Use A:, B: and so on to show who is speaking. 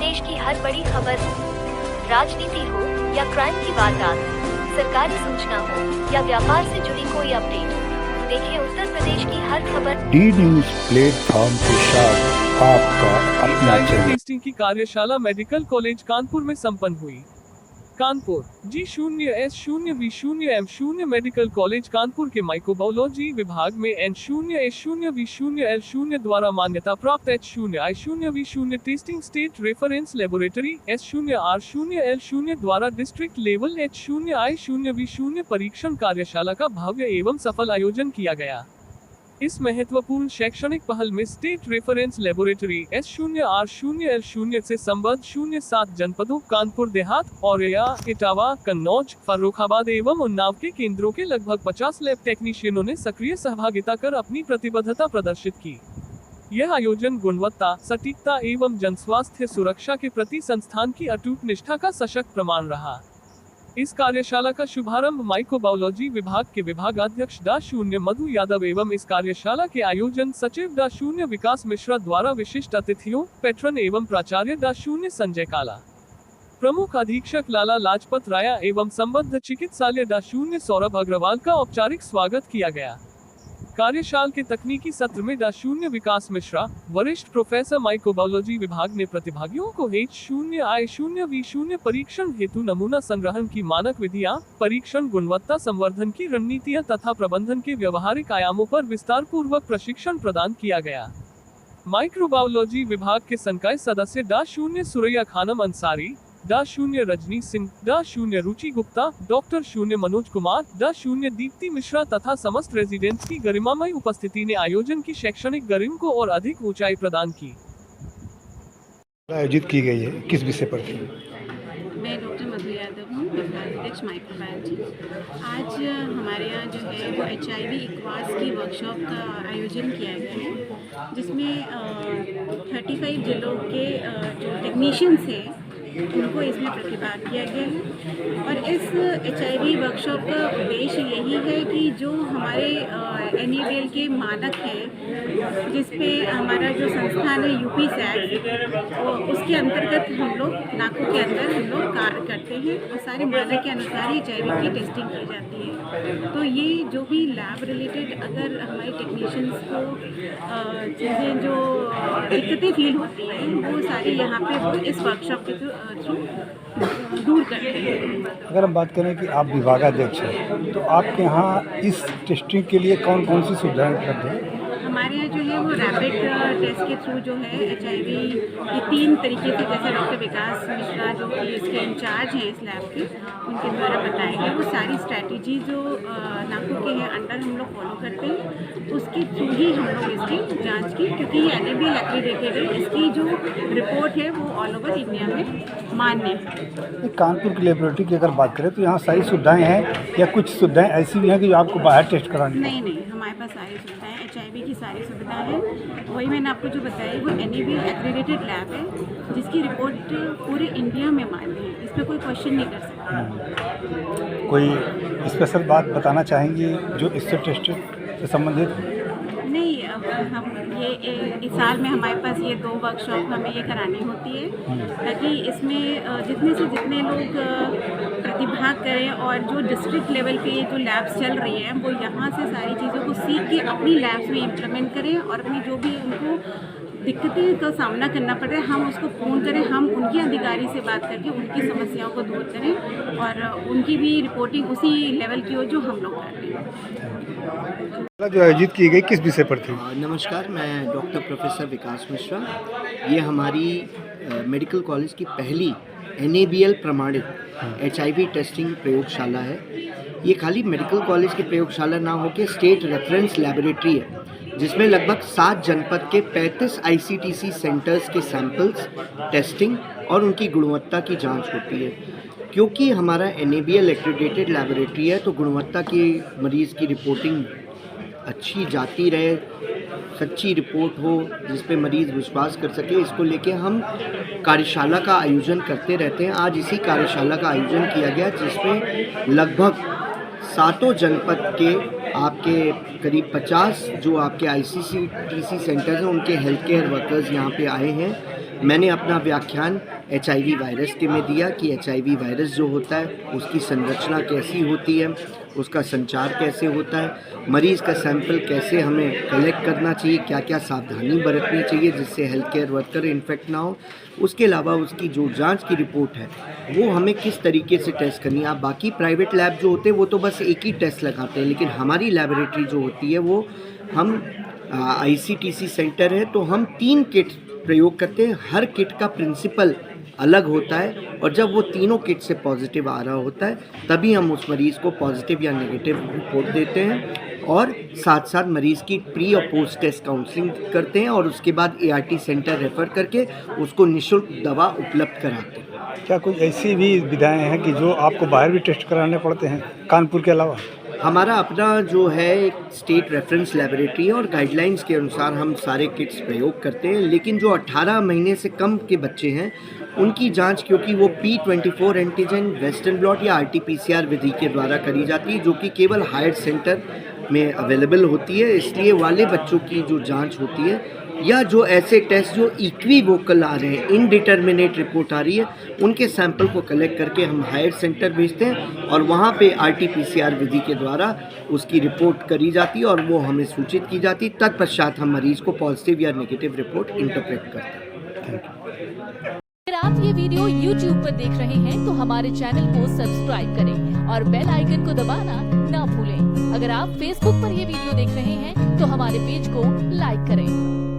A: प्रदेश की हर बड़ी खबर, राजनीति हो या क्राइम की वारदात, सरकारी सूचना हो या व्यापार से जुड़ी कोई अपडेट, देखिए उत्तर प्रदेश की हर खबर
B: डी न्यूज प्लेटफॉर्म के साथ आपका अपना चैनल।
C: टेस्टिंग की कार्यशाला मेडिकल कॉलेज कानपुर में संपन्न हुई। Kanpur G0S0V0M0 medical college Kanpur के माइक्रोबायोलॉजी विभाग में N0S0V0L0 द्वारा मान्यता प्राप्त H0I0V0 testing state reference laboratory S0R0L0 द्वारा डिस्ट्रिक्ट लेवल H0I0V0 परीक्षण कार्यशाला का भव्य एवं सफल आयोजन किया गया। इस महत्वपूर्ण शैक्षणिक पहल में स्टेट रेफरेंस लेबोरेटरी S0R0L0 से संबद्ध 07 जनपदों कानपुर देहात, औरैया, इटावा, कन्नौज, फर्रुखाबाद एवं उन्नाव के केंद्रों के लगभग 50 लैब टेक्नीशियनों ने सक्रिय सहभागिता कर अपनी प्रतिबद्धता प्रदर्शित की। यह आयोजन गुणवत्ता, सटीकता एवं जनस्वास्थ्य सुरक्षा के प्रति संस्थान की अटूट निष्ठा का सशक्त प्रमाण रहा। इस कार्यशाला का शुभारंभ माइक्रोबायोलॉजी विभाग के विभागाध्यक्ष डा. मधु यादव एवं इस कार्यशाला के आयोजन सचिव डा. विकास मिश्रा द्वारा विशिष्ट अतिथियों, पैट्रन एवं प्राचार्य डा. संजय काला, प्रमुख अधीक्षक लाला लाजपत राया एवं संबद्ध चिकित्सालय डा. सौरभ अग्रवाल का औपचारिक स्वागत किया गया। कार्यशाला के तकनीकी सत्र में डा. विकास मिश्रा, वरिष्ठ प्रोफेसर माइक्रोबायोलॉजी विभाग ने प्रतिभागियों को H0I0V0 परीक्षण हेतु नमूना संग्रहण की मानक विधियां, परीक्षण गुणवत्ता संवर्धन की रणनीतियां तथा प्रबंधन के व्यवहारिक आयामों पर विस्तार पूर्वक प्रशिक्षण प्रदान किया गया। माइक्रोबायोलॉजी विभाग के संकाय सदस्य डा. सुरैया खानम अंसारी, डा. रजनी सिंह, डा. रुचि गुप्ता, डॉक्टर मनोज कुमार, डा. दीप्ति मिश्रा तथा समस्त रेजिडेंट्स की गरिमामय उपस्थिति ने आयोजन की शैक्षणिक गरिमा को और अधिक ऊंचाई प्रदान की।
B: आयोजित की गई है, किस विषय पर थी?
D: मैं डॉक्टर मधु यादव हूँ, विभागाध्यक्ष माइक्रोबायोलॉजी। आज हमारे यहाँ जो है वो HIV इक्वास की वर्कशॉप का आयोजन किया गया है, जिसमें 35 जिलों के जो टेक्नीशियंस हैं उनको इसमें प्रतिभाग किया गया है। और इस HIV वर्कशॉप का उद्देश्य यही है कि जो हमारे NABL के मानक हैं, जिसपे हमारा जो संस्थान है UP SAT, उसके अंतर्गत हम लोग नाकों के अंदर हम लोग कार्य करते हैं और सारे मानक के अनुसार ही HIV की टेस्टिंग की जाती है। तो ये जो भी लैब रिलेटेड अगर हमारे टेक्नीशियंस को चीज़ें जो दिक्कतें फील होती हैं वो सारी यहाँ पे वो इस वर्कशॉप के थ्रू दूर करते हैं।
B: अगर हम बात करें कि आप विभागाध्यक्ष हैं, तो आपके यहाँ इस टेस्टिंग के लिए कौन कौन सी सुविधाएं उपलब्ध हैं?
D: हमारे यहाँ जो है वो रैपिड टेस्ट के थ्रू जो है HIV ये 3 तरीके से, जैसे डॉक्टर विकास मिश्रा जो कि इसके इंचार्ज हैं इस लैब के, उनके द्वारा बताए गए वो सारी स्ट्रैटेजी जो नाकों के हैं अंडर हम लोग फॉलो करते हैं, उसके थ्रू ही हम लोग इसकी जांच की, क्योंकि ये NABL एक्रीडेटेड है, इसकी जो रिपोर्ट है वो ऑल ओवर इंडिया में मान्य है।
B: कानपुर की लेबोरेटरी की अगर बात करें तो यहाँ सारी सुविधाएं हैं या कुछ सुविधाएं ऐसी भी हैं कि जो आपको बाहर टेस्ट करानी?
D: नहीं, हमारे पास सारी सुविधाएं, HIV की सारी सुविधाएं हैं। वही मैंने आपको जो बताया वो NABL एक्रीडेटेड लैब है, जिसकी रिपोर्ट पूरे इंडिया में मान्य है, इस पर कोई क्वेश्चन नहीं कर सकता।
B: कोई स्पेशल बात बताना चाहेंगी जो इससे टेस्ट से संबंधित?
D: नहीं, अब हम ये इस साल में हमारे पास ये 2 वर्कशॉप हमें ये करानी होती है, ताकि इसमें जितने से जितने लोग प्रतिभाग करें और जो डिस्ट्रिक्ट लेवल पे जो लैब्स चल रही हैं वो यहाँ से सारी चीज़ों को सीख के अपनी लैब्स में इम्प्लीमेंट करें और अपनी जो भी उनको दिक्कतें का सामना करना पड़ रहा है हम उसको पूर्ण करें, हम उनके अधिकारी से बात करके उनकी समस्याओं को दूर करें और उनकी भी रिपोर्टिंग उसी लेवल की हो जो हम लोग कर रहे हैं।
B: जो आयोजित की गई किस विषय पर थी?
E: नमस्कार, मैं डॉक्टर प्रोफेसर विकास मिश्रा। ये हमारी मेडिकल कॉलेज की पहली NABL प्रमाणित HIV टेस्टिंग प्रयोगशाला है। ये खाली मेडिकल कॉलेज की प्रयोगशाला ना होकर स्टेट रेफरेंस लेबोरेटरी है, जिसमें लगभग 7 जनपद के 35 ICTC सेंटर्स के सैंपल्स, टेस्टिंग और उनकी गुणवत्ता की जांच होती है। क्योंकि हमारा NABL एक्रीडेटेड लेबोरेटरी है तो गुणवत्ता की मरीज़ की रिपोर्टिंग अच्छी जाती रहे, सच्ची रिपोर्ट हो जिस पे मरीज़ विश्वास कर सके, इसको लेके हम कार्यशाला का आयोजन करते रहते हैं। आज इसी कार्यशाला का आयोजन किया गया जिसमें लगभग 7 जनपद के आपके करीब 50 जो आपके ICTC सेंटर्स हैं उनके हेल्थ केयर वर्कर्स यहाँ पे आए हैं मैंने अपना व्याख्यान HIV वायरस के में दिया कि HIV वायरस जो होता है उसकी संरचना कैसी होती है, उसका संचार कैसे होता है, मरीज़ का सैंपल कैसे हमें कलेक्ट करना चाहिए, क्या क्या सावधानी बरतनी चाहिए जिससे हेल्थ केयर वर्कर इन्फेक्ट ना हो। उसके अलावा उसकी जो जांच की रिपोर्ट है वो हमें किस तरीके से टेस्ट करनी है। आप बाकी प्राइवेट लैब जो होते हैं वो तो बस एक ही टेस्ट लगाते हैं, लेकिन हमारी लैबोरेटरी जो होती है वो हम ICTC सेंटर है तो हम 3 किट प्रयोग करते हैं। हर किट का प्रिंसिपल अलग होता है और जब वो तीनों किट से पॉजिटिव आ रहा होता है तभी हम उस मरीज़ को पॉजिटिव या नेगेटिव रिपोर्ट देते हैं और साथ साथ मरीज़ की प्री और पोस्ट टेस्ट काउंसलिंग करते हैं और उसके बाद ART सेंटर रेफ़र करके उसको निःशुल्क दवा उपलब्ध कराते हैं।
B: क्या कुछ ऐसी भी विधाएं हैं कि जो आपको बाहर भी टेस्ट कराने पड़ते हैं कानपुर के अलावा?
E: हमारा अपना जो है एक स्टेट रेफरेंस लेबोरेटरी है और गाइडलाइंस के अनुसार हम सारे किट्स प्रयोग करते हैं, लेकिन जो 18 महीने से कम के बच्चे हैं उनकी जांच क्योंकि वो P24 एंटीजन, वेस्टर्न ब्लॉट या RT-PCR विधि के द्वारा करी जाती है जो कि केवल हायर सेंटर में अवेलेबल होती है, इसलिए वाले बच्चों की जो जांच होती है या जो ऐसे टेस्ट जो इक्विवोकल आ रहे हैं, इनडिटर्मिनेट रिपोर्ट आ रही है, उनके सैंपल को कलेक्ट करके हम हायर सेंटर भेजते हैं और वहाँ पे RT-PCR विधि के द्वारा उसकी रिपोर्ट करी जाती है और वो हमें सूचित की जाती है। तत्पश्चात हम मरीज़ को पॉजिटिव या नेगेटिव रिपोर्ट इंटरप्रेट करते हैं।
F: अगर आप ये वीडियो YouTube पर देख रहे हैं तो हमारे चैनल को सब्सक्राइब करें और बेल आइकन को दबाना ना भूलें। अगर आप Facebook पर ये वीडियो देख रहे हैं तो हमारे पेज को लाइक करें।